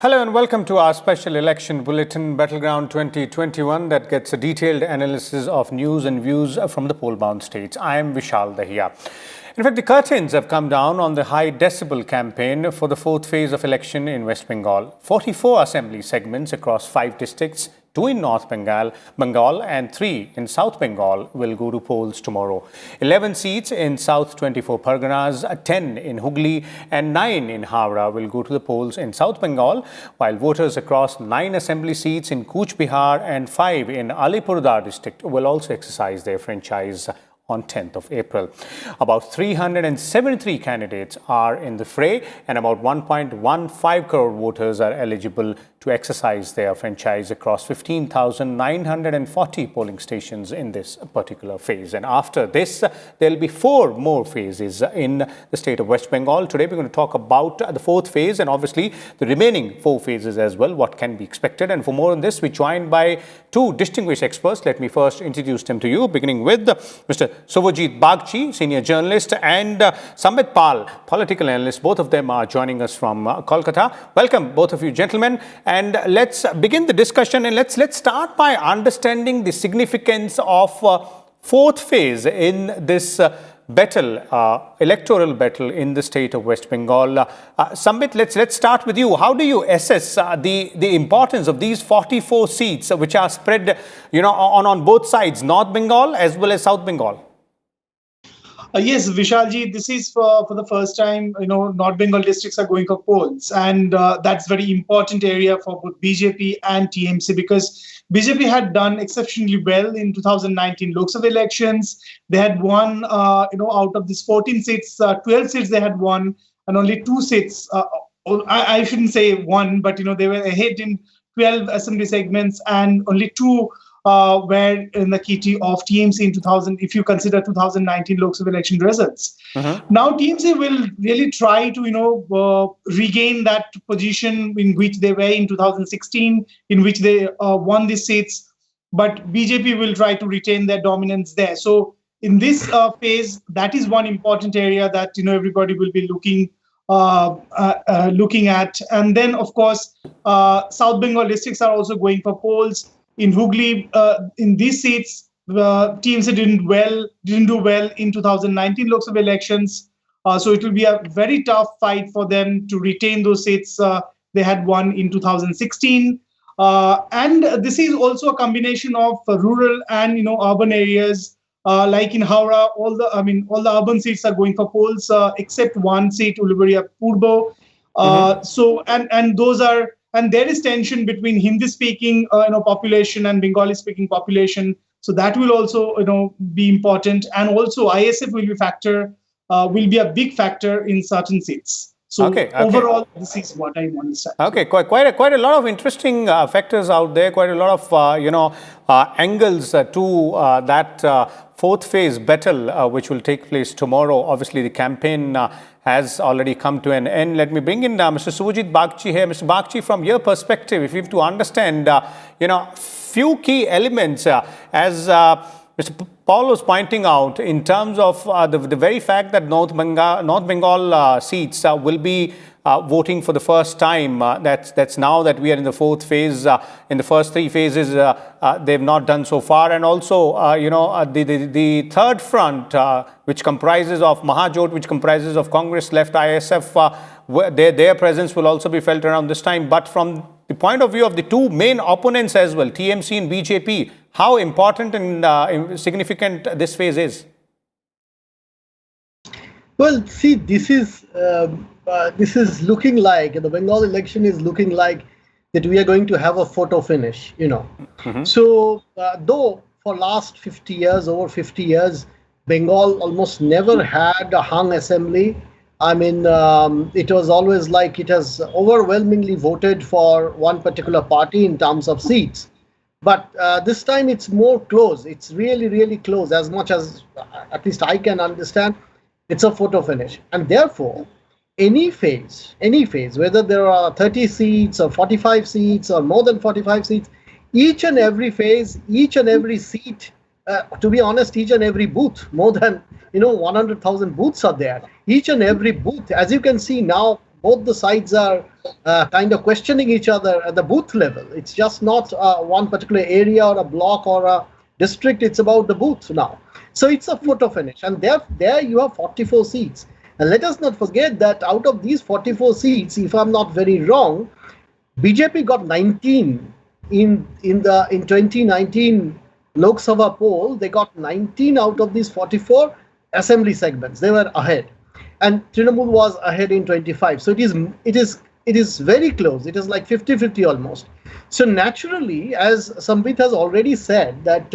Hello and welcome to our special election bulletin, Battleground 2021, that gets a detailed analysis of news and views from the poll-bound states. I am Vishal Dahiya. In fact, the curtains have come down on the high decibel campaign for the fourth phase of election in West Bengal. 44 assembly segments across 5 districts, 2 in North Bengal and 3 in South Bengal will go to polls tomorrow. 11 seats in South 24 Parganas, 10 in Hooghly and 9 in Howrah will go to the polls in South Bengal, while voters across 9 assembly seats in Cooch Behar and 5 in Alipurduar district will also exercise their franchise on 10th of April. About 373 candidates are in the fray and about 1.15 crore voters are eligible to exercise their franchise across 15,940 polling stations in this particular phase. And after this, there will be 4 more phases in the state of West Bengal. Today, we're going to talk about the 4th phase and obviously the remaining 4 phases as well, what can be expected. And for more on this, we're joined by 2 distinguished experts. Let me first introduce them to you, beginning with Mr. Subhajit Bagchi, senior journalist, and Sambit Pal, political analyst. Both of them are joining us from Kolkata. Welcome, both of you gentlemen. And let's begin the discussion, and let's start by understanding the significance of 4th phase in this electoral battle in the state of West Bengal. Sambit, let's start with you. How do you assess the importance of these 44 seats which are spread, on both sides, North Bengal as well as South Bengal? Yes, Vishalji, this is for the first time, North Bengal districts are going for polls. And that's very important area for both BJP and TMC, because BJP had done exceptionally well in 2019 Lochab elections. They had won, out of these 14 seats, 12 seats they had won, and only 2 seats, I shouldn't say 1, but, they were ahead in 12 assembly segments, and only 2 were in the kitty of TMC in 2000, if you consider 2019 Lok Sabha election results. Now, TMC will really try to, regain that position in which they were in 2016, in which they won the seats, but BJP will try to retain their dominance there. So, in this phase, that is one important area that, everybody will be looking at. And then, of course, South Bengal districts are also going for polls. In Hooghly, in these seats, TMC didn't do well in 2019 Lok Sabha elections. So it will be a very tough fight for them to retain those seats they had won in 2016. And this is also a combination of rural and urban areas. Like in Howrah, all the urban seats are going for polls except one seat, Uluberia Purbo. So and those are. And there is tension between Hindi-speaking, population and Bengali-speaking population. So that will also, be important. And also, ISF will be a big factor in certain seats. So overall, this is what I want to say. Okay, quite a lot of interesting factors out there. Quite a lot of angles to that 4th phase battle, which will take place tomorrow. Obviously, the campaign has already come to an end. Let me bring in Mr. Subhajit Bagchi here. Mr. Bagchi, from your perspective, if you have to understand, few key elements, as Mr. Paul was pointing out, in terms of the very fact that North Bengal seats will be voting for the first time. That's now that we are in the 4th phase. In the first 3 phases, they've not done so far. And also, the third front, which comprises of Mahajot, which comprises of Congress, Left, ISF, their presence will also be felt around this time. But from the point of view of the 2 main opponents as well, TMC and BJP, how important and significant this phase is? Well, see, this is looking like, the Bengal election is looking like that we are going to have a photo finish, So, though for last 50 years, over 50 years, Bengal almost never had a hung assembly. It was always like it has overwhelmingly voted for one particular party in terms of seats. But this time it's more close. It's really, really close, as much as at least I can understand. It's a photo finish. And therefore, any phase, whether there are 30 seats or 45 seats or more than 45 seats, each and every phase, each and every seat, to be honest, each and every booth, more than 100,000 booths are there. Each and every booth, as you can see now, both the sides are kind of questioning each other at the booth level. It's just not one particular area or a block or a district. It's about the booth now. So it's a photo finish, and there you have 44 seats. And let us not forget that out of these 44 seats, if I'm not very wrong, BJP got 19 in 2019 Lok Sabha poll. They got 19 out of these 44 assembly segments. They were ahead, and Trinamool was ahead in 25. So it is very close. It is like 50-50 almost. So naturally, as Sambit has already said, that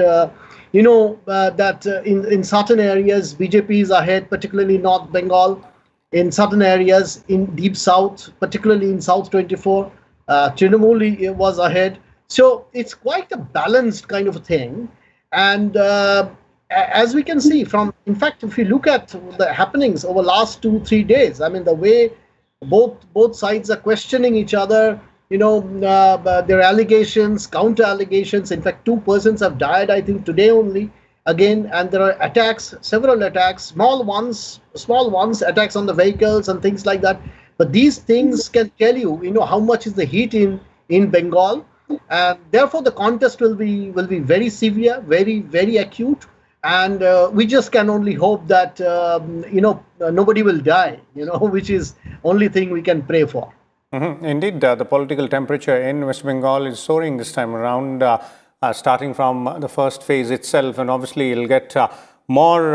in certain areas BJP is ahead, particularly North Bengal. In certain areas in Deep South, particularly in South 24, Trinamool was ahead. So it's quite a balanced kind of a thing. And as we can see in fact, if you look at the happenings over last 2-3 days, I mean, the way both sides are questioning each other, their allegations, counter allegations. In fact, 2 persons have died, I think, today only. Again, and there are attacks, several attacks, small ones, attacks on the vehicles and things like that. But these things can tell you, how much is the heat in Bengal, and therefore the contest will be very severe, very, very acute, and we just can only hope that nobody will die, which is only thing we can pray for. Indeed, the political temperature in West Bengal is soaring this time around. Starting from the first phase itself, and obviously it'll get more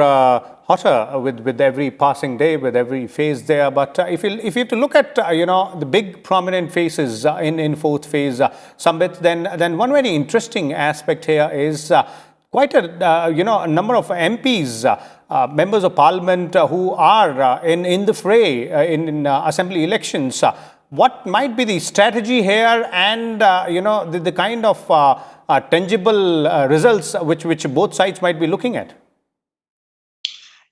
hotter with every passing day, with every phase there. But if you have to look at the big prominent faces in fourth phase, Sambit, then one very interesting aspect here is quite a number of MPs, members of Parliament, who are in the fray in assembly elections. What might be the strategy here, and the kind of tangible results which both sides might be looking at?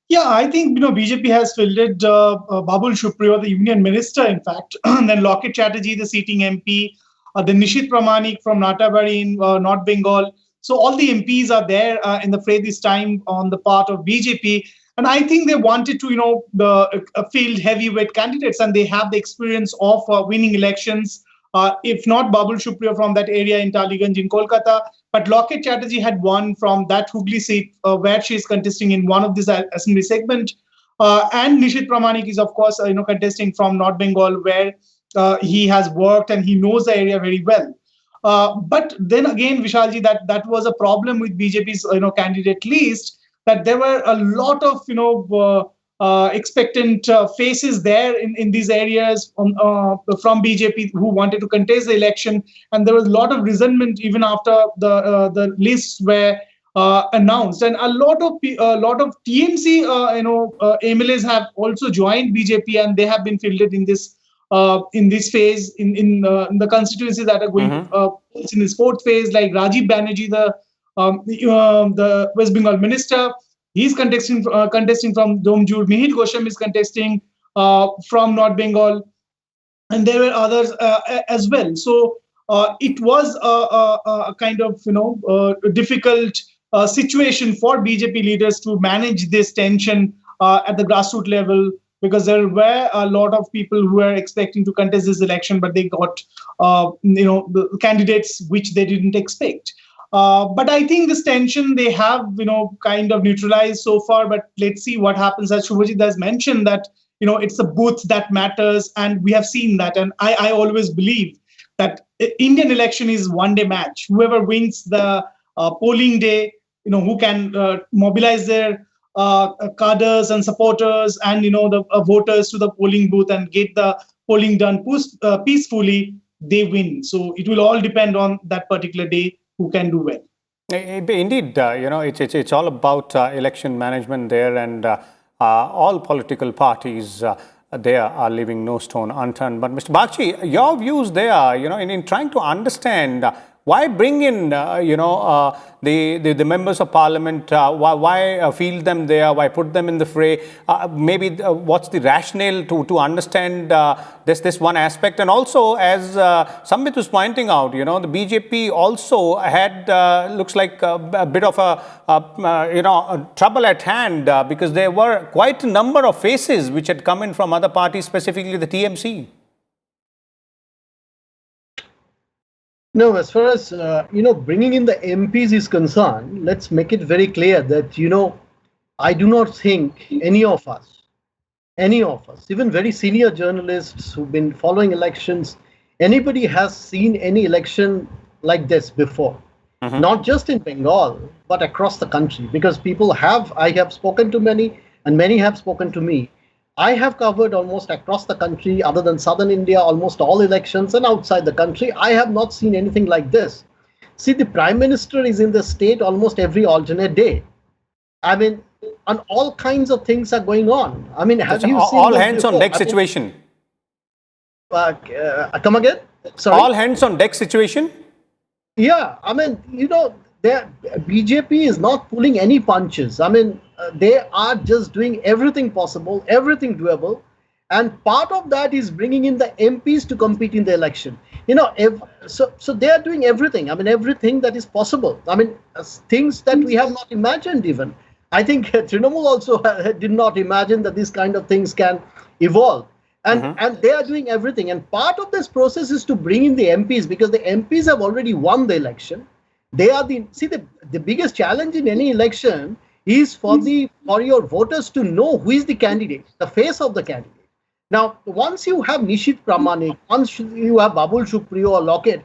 Yeah, I think BJP has fielded Babul Supriyo, the Union Minister, in fact, and then Lochab Chatterjee, the seating MP, then Nishit Pramanik from Natabari in North Bengal. So all the MPs are there in the fray this time on the part of BJP. And I think they wanted to, field heavyweight candidates, and they have the experience of winning elections. If not Babul Supriyo from that area in Taliganj in Kolkata, but Lochab Chatterjee had won from that Hooghly seat where she is contesting in one of these assembly segment. And Nishit Pramanik is, of course, contesting from North Bengal, where he has worked and he knows the area very well. But then again, Vishalji, that was a problem with BJP's candidate list, that there were a lot of expectant faces there in these areas from BJP who wanted to contest the election, and there was a lot of resentment even after the lists were announced, and a lot of TMC MLAs have also joined BJP, and they have been fielded in this phase in the constituencies that are going in this fourth phase, like Rajiv Banerjee, the West Bengal minister. He's contesting from Domjur. Mihir Gosham is contesting from North Bengal, and there were others as well. So it was a kind of difficult situation for BJP leaders to manage this tension at the grassroots level, because there were a lot of people who were expecting to contest this election, but they got the candidates which they didn't expect. But I think this tension they have, kind of neutralized so far. But let's see what happens. As Shubhajit has mentioned, that it's the booth that matters, and we have seen that. And I always believe that Indian election is one-day match. Whoever wins the polling day, who can mobilize their cadres and supporters and the voters to the polling booth and get the polling done peacefully, they win. So it will all depend on that particular day who can do well. Indeed, it's all about election management there, and all political parties there are leaving no stone unturned. But Mr. Bagchi, your views there, in trying to understand Why bring in, the members of parliament? Why field them there? Why put them in the fray? Maybe what's the rationale to understand this one aspect? And also, as Sambit was pointing out, the BJP also had looks like a bit of a trouble at hand because there were quite a number of faces which had come in from other parties, specifically the TMC. No, as far as, bringing in the MPs is concerned, let's make it very clear that, I do not think any of us, even very senior journalists who've been following elections, anybody has seen any election like this before. Not just in Bengal, but across the country, because I have spoken to many, and many have spoken to me. I have covered almost across the country, other than southern India, almost all elections, and outside the country. I have not seen anything like this. See, the Prime Minister is in the state almost every alternate day. I mean, and all kinds of things are going on. I mean, have you seen all hands on deck situation? Come again? Sorry? All hands on deck situation? Yeah, I mean, BJP is not pulling any punches. I mean, they are just doing everything possible, everything doable. And part of that is bringing in the MPs to compete in the election. So they are doing everything. I mean, everything that is possible. I mean, things that we have not imagined even. I think Trinamool also did not imagine that these kind of things can evolve. And they are doing everything. And part of this process is to bring in the MPs, because the MPs have already won the election. They are the biggest challenge in any election is for your voters to know who is the candidate, the face of the candidate. Now, once you have Nishit Pramanik, once you have Babul Supriyo or Lochab,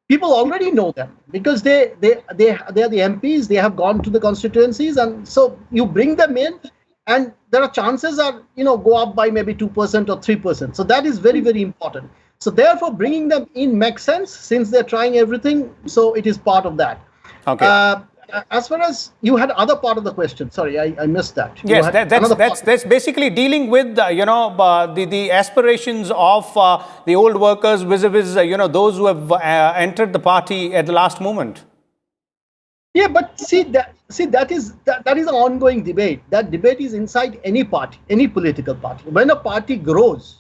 people already know them because they are the MPs. They have gone to the constituencies, and so you bring them in, and there are chances go up by maybe 2% or 3%. So that is very, very important. So therefore, bringing them in makes sense since they're trying everything. So it is part of that. Okay. As far as you had other part of the question, sorry, I missed that. Yes, that's basically dealing with the aspirations of the old workers vis-a-vis those who have entered the party at the last moment. Yeah, but that is an ongoing debate. That debate is inside any party, any political party. When a party grows,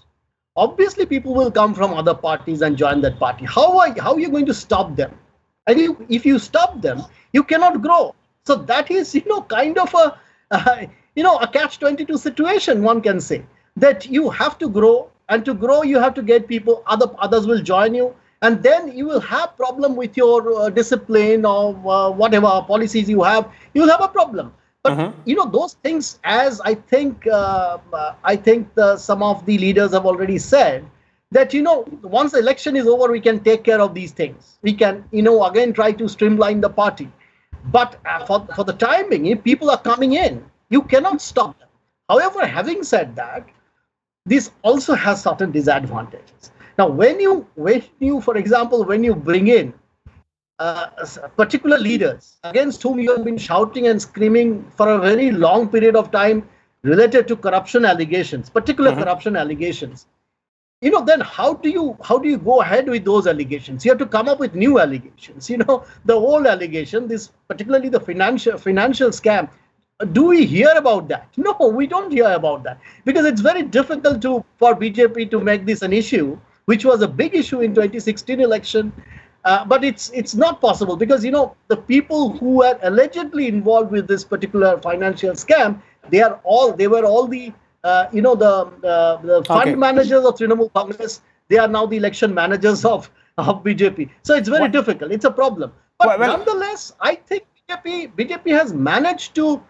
obviously people will come from other parties and join that party. How are you going to stop them? And if you stop them, you cannot grow. So that is, kind of a catch-22 situation, one can say. That you have to grow, and to grow, you have to get people, others will join you, and then you will have problem with your discipline or whatever policies you have, you'll have a problem. But, those things, as I think some of the leaders have already said, that, once the election is over, we can take care of these things. We can, again, try to streamline the party. But for the timing, if people are coming in, you cannot stop them. However, having said that, this also has certain disadvantages. Now, when you, for example, when you bring in particular leaders against whom you have been shouting and screaming for a very long period of time related to corruption allegations, particular corruption allegations, then how do you go ahead with those allegations? You have to come up with new allegations. The old allegation, particularly the financial scam. Do we hear about that? No, we don't hear about that, because it's very difficult for BJP to make this an issue, which was a big issue in 2016 election. But it's not possible because, the people who were allegedly involved with this particular financial scam, they were all the fund managers of Trinamool Congress. They are now the election managers of BJP. So it's very difficult. It's a problem. But nonetheless, I think BJP has managed to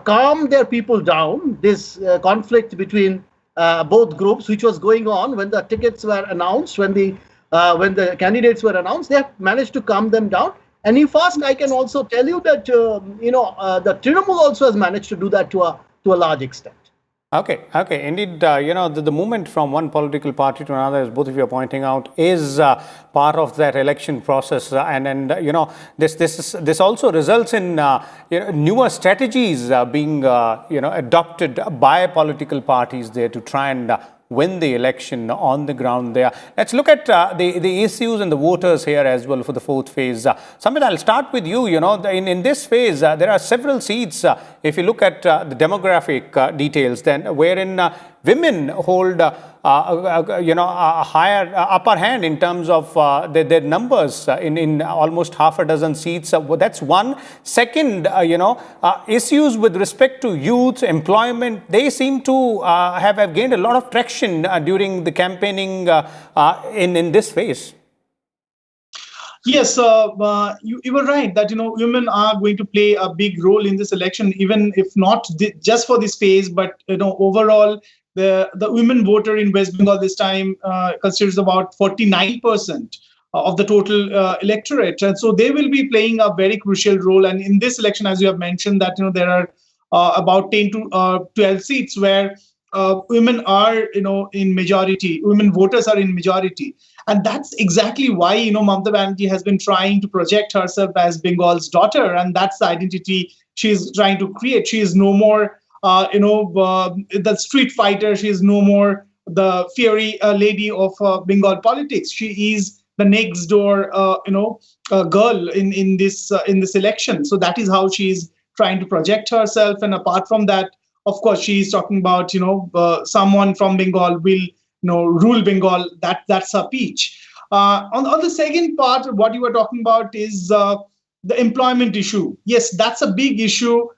calm their people down. This conflict between both groups, which was going on when the tickets were announced, when the candidates were announced, they have managed to calm them down. And if asked, I can also tell you that the Trinamool also has managed to do that to a large extent. Okay. Indeed, the movement from one political party to another, as both of you are pointing out, is part of that election process, this also results in newer strategies being adopted by political parties there to try and win the election on the ground there. Let's look at the issues and the voters here as well for the fourth phase. Samit, I'll start with you. You know, in this phase, there are several seats. If you look at the demographic details, then wherein women hold a higher upper hand in terms of their numbers in almost half a dozen seats. That's one. Second, issues with respect to youth employment, they seem to have gained a lot of traction during the campaigning in this phase. Yes, you were right that women are going to play a big role in this election, even if not just for this phase, but overall. The women voter in West Bengal this time considers about 49% of the total electorate, and so they will be playing a very crucial role. And in this election, as you have mentioned, that there are about 10 to 12 seats where women are in majority. Women voters are in majority, and that's exactly why Mamata Banerjee has been trying to project herself as Bengal's daughter, and that's the identity she is trying to create. She is no more the street fighter. She is no more the fiery lady of Bengal politics. She is the next door, girl in this election. So that is how she is trying to project herself. And apart from that, of course, she is talking about someone from Bengal will rule Bengal. That's her pitch. On the second part, what you were talking about is the employment issue. Yes, that's a big issue.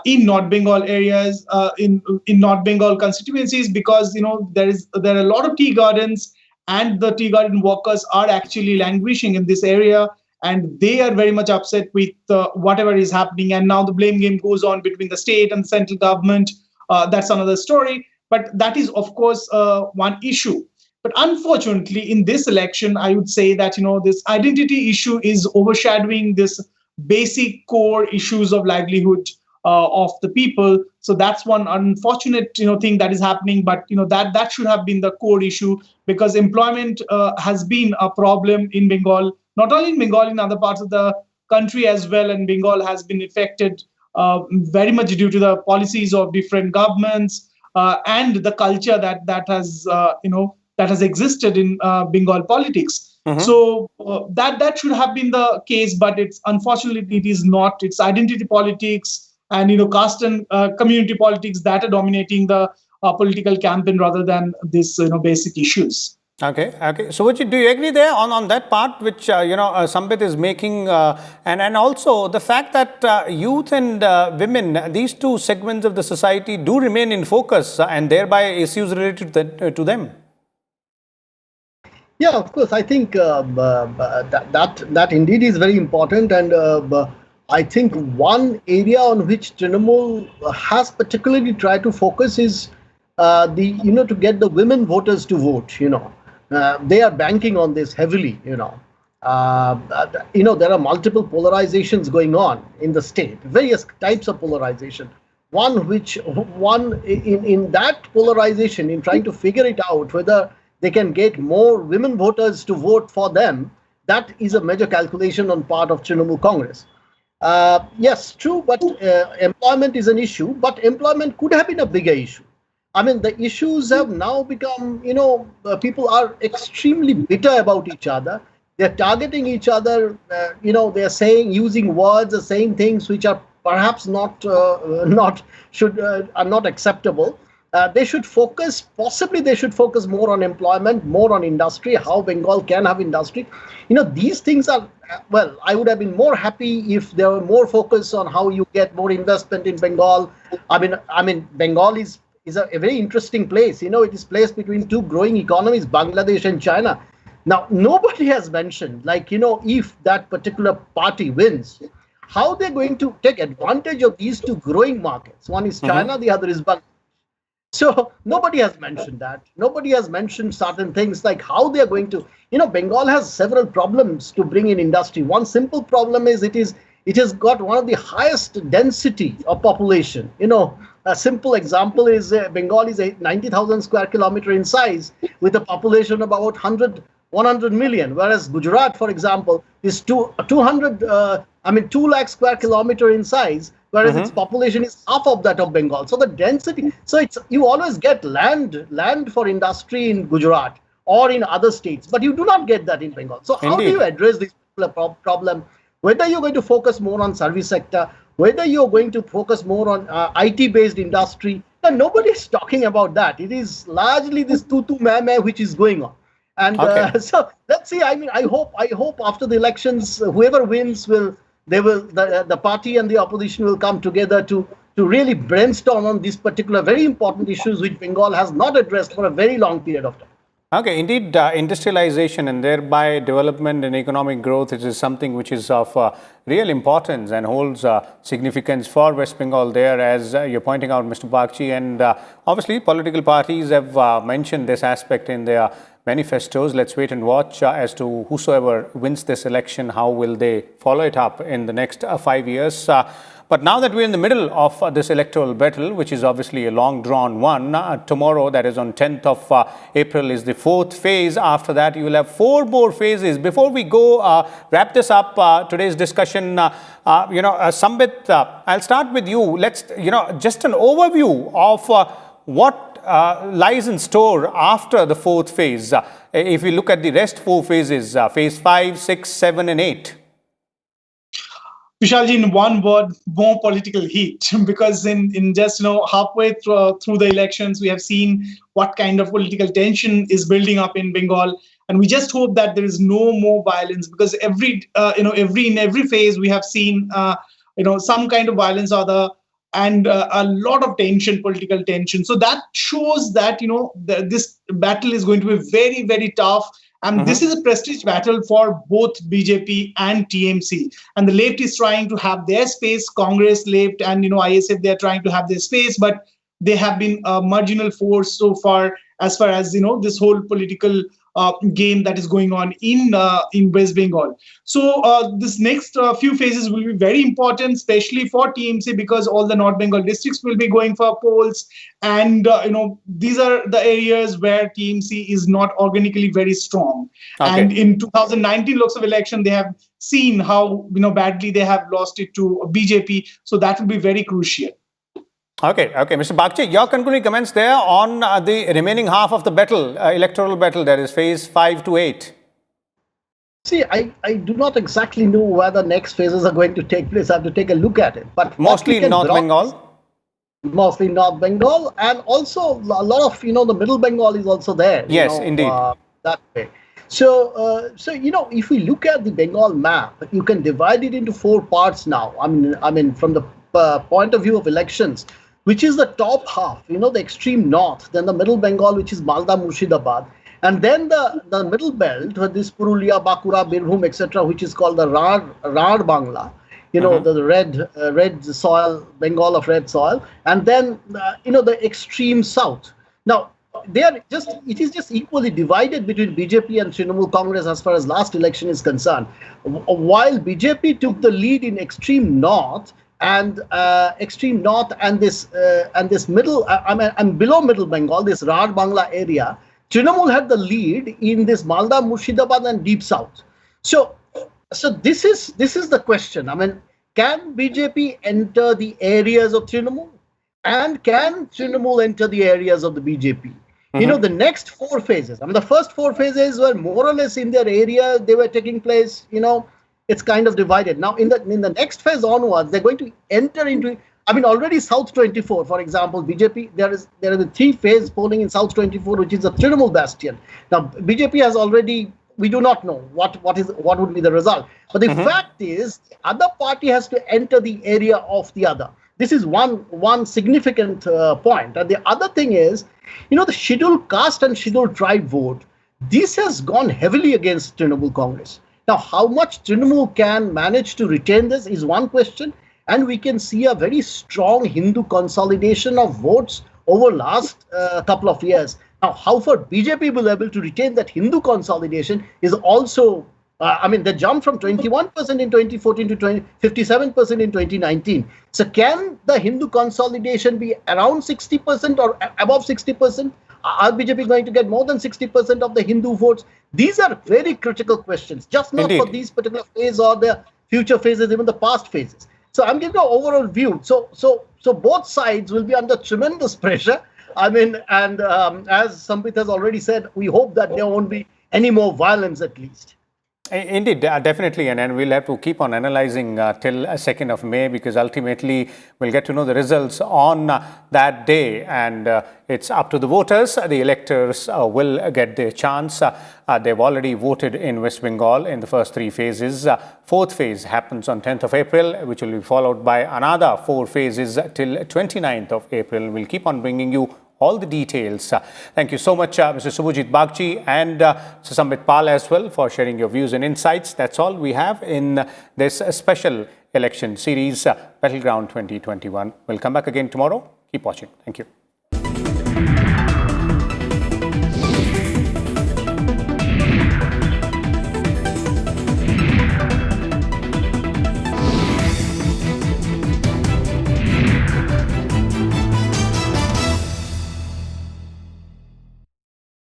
In North Bengal areas, in North Bengal constituencies, because there are a lot of tea gardens, and the tea garden workers are actually languishing in this area, and they are very much upset with whatever is happening. And now the blame game goes on between the state and the central government. That's another story, but that is of course one issue. But unfortunately, in this election, I would say that this identity issue is overshadowing this basic core issues of livelihood of the people. So that's one unfortunate thing that is happening, but that should have been the core issue, because employment has been a problem in Bengal, not only in Bengal, in other parts of the country as well. And Bengal has been affected very much due to the policies of different governments and the culture that has existed in Bengal politics. Mm-hmm. So that should have been the case, but it's unfortunately it is not. It's identity politics and caste and community politics that are dominating the political campaign rather than this basic issues. Okay. So, do you agree there on that part which Sambit is making, and also the fact that youth and women, these two segments of the society, do remain in focus, and thereby issues related to them? Yeah, of course. I think that indeed is very important, and I think one area on which Trinamool has particularly tried to focus is to get the women voters to vote. They are banking on this heavily. There are multiple polarizations going on in the state, various types of polarization. One in that polarization, in trying to figure it out whether they can get more women voters to vote for them, that is a major calculation on part of Trinamool Congress. Yes, true, but employment is an issue, but employment could have been a bigger issue. I mean, the issues have now become, people are extremely bitter about each other. They're targeting each other, they're using words or saying things which are perhaps are not acceptable. They should focus more on employment, more on industry, how Bengal can have industry. These things are, I would have been more happy if there were more focus on how you get more investment in Bengal. I mean, Bengal is a very interesting place. It is placed between two growing economies, Bangladesh and China. Now, nobody has mentioned, if that particular party wins, how they're going to take advantage of these two growing markets. One is China, the other is Bangladesh. So nobody has mentioned that. Nobody has mentioned certain things like how they are going to, Bengal has several problems to bring in industry. One simple problem is it has got one of the highest density of population. A simple example is Bengal is 90,000 square kilometer in size with a population of about 100 million, whereas Gujarat, for example, is 2 lakh square kilometer in size whereas its population is half of that of Bengal. So the density, so it's, you always get land for industry in Gujarat or in other states, but you do not get that in Bengal. So how do you address this particular problem? Whether you're going to focus more on service sector, whether you're going to focus more on IT-based industry, and nobody is talking about that. It is largely this tutu meh which is going on. And so let's see. I mean, I hope after the elections, whoever wins the party and the opposition will come together to really brainstorm on these particular very important issues which Bengal has not addressed for a very long period of time. Okay, indeed, industrialization and thereby development and economic growth is something which is of real importance and holds significance for West Bengal there, as you're pointing out, Mr. Bagchi. And obviously, political parties have mentioned this aspect in their manifestos. Let's wait and watch as to whosoever wins this election, how will they follow it up in the next 5 years. But now that we're in the middle of this electoral battle, which is obviously a long-drawn one, tomorrow, that is on 10th of April, is the fourth phase. After that, you will have 4 more phases. Before we go wrap this up, today's discussion, Sambit, I'll start with you. Let's, just an overview of what lies in store after the fourth phase. If we look at the rest 4 phases, phase 5, 6, 7, and 8. Vishalji, in one word, more political heat, because in just halfway through the elections, we have seen what kind of political tension is building up in Bengal, and we just hope that there is no more violence, because in every phase we have seen some kind of violence or other, and a lot of tension, political tension. So that shows that this battle is going to be very, very tough. And this is a prestige battle for both BJP and TMC. And the left is trying to have their space. Congress, left, and ISF, they are trying to have their space, but they have been a marginal force so far as this whole political game that is going on in West Bengal. So this next few phases will be very important, especially for TMC, because all the North Bengal districts will be going for polls, and these are the areas where TMC is not organically very strong. Okay. And in 2019 Lok Sabha election, they have seen how badly they have lost it to BJP. So that will be very crucial. Okay, Mr. Bagchi, your concluding comments there on the remaining half of the battle, electoral battle, that is phase 5 to 8. See, I do not exactly know where the next phases are going to take place. I have to take a look at it. But mostly in North Bengal? Mostly North Bengal, and also a lot of, the Middle Bengal is also there. Yes, indeed. That way. So, if we look at the Bengal map, you can divide it into 4 parts now. I mean, from the point of view of elections, which is the top half, the extreme north, then the Middle Bengal, which is Malda, Murshidabad, and then the middle belt, this Purulia, Bakura, Birbhum, etc., which is called the Rar Bangla, the red soil, Bengal of red soil, and then, the extreme south. Now, it is just equally divided between BJP and Trinamool Congress as far as last election is concerned. While BJP took the lead in extreme north, and this middle, and below Middle Bengal, this Rar Bangla area, Trinamool had the lead in this Malda, Murshidabad, and deep south. So this is the question. I mean, can BJP enter the areas of Trinamool, and can Trinamool enter the areas of the BJP? The next 4 phases. The first 4 phases were more or less in their area. They were taking place. It's kind of divided. Now, in the next phase onwards, they're going to enter into, already South 24, for example, BJP, there is a 3-phase polling in South 24, which is a Trinamool bastion. Now, BJP has already, we do not know what would be the result. But the fact is, the other party has to enter the area of the other. This is one significant point. And the other thing is, the scheduled caste and scheduled tribe vote, this has gone heavily against Trinamool Congress. Now, how much Trinamool can manage to retain this is one question, and we can see a very strong Hindu consolidation of votes over last couple of years. Now, how far BJP will be able to retain that Hindu consolidation is also, they jumped from 21% in 2014 to 57% in 2019. So can the Hindu consolidation be around 60% or above 60%? Are BJP going to get more than 60% of the Hindu votes? These are very critical questions, just not for these particular phases or the future phases, even the past phases. So I'm giving an overall view. So both sides will be under tremendous pressure. I mean, and as Sampit has already said, we hope that there won't be any more violence at least. Indeed, definitely, and we'll have to keep on analyzing till 2nd of May, because ultimately we'll get to know the results on that day, and it's up to the voters. The electors will get their chance. They've already voted in West Bengal in the first 3 phases. 4th phase happens on 10th of April, which will be followed by another 4 phases till 29th of April. We'll keep on bringing you all the details. Thank you so much, Mr. Subhajit Bagchi and Mr. Sambit Pal as well, for sharing your views and insights. That's all we have in this special election series, Battleground 2021. We'll come back again tomorrow. Keep watching. Thank you.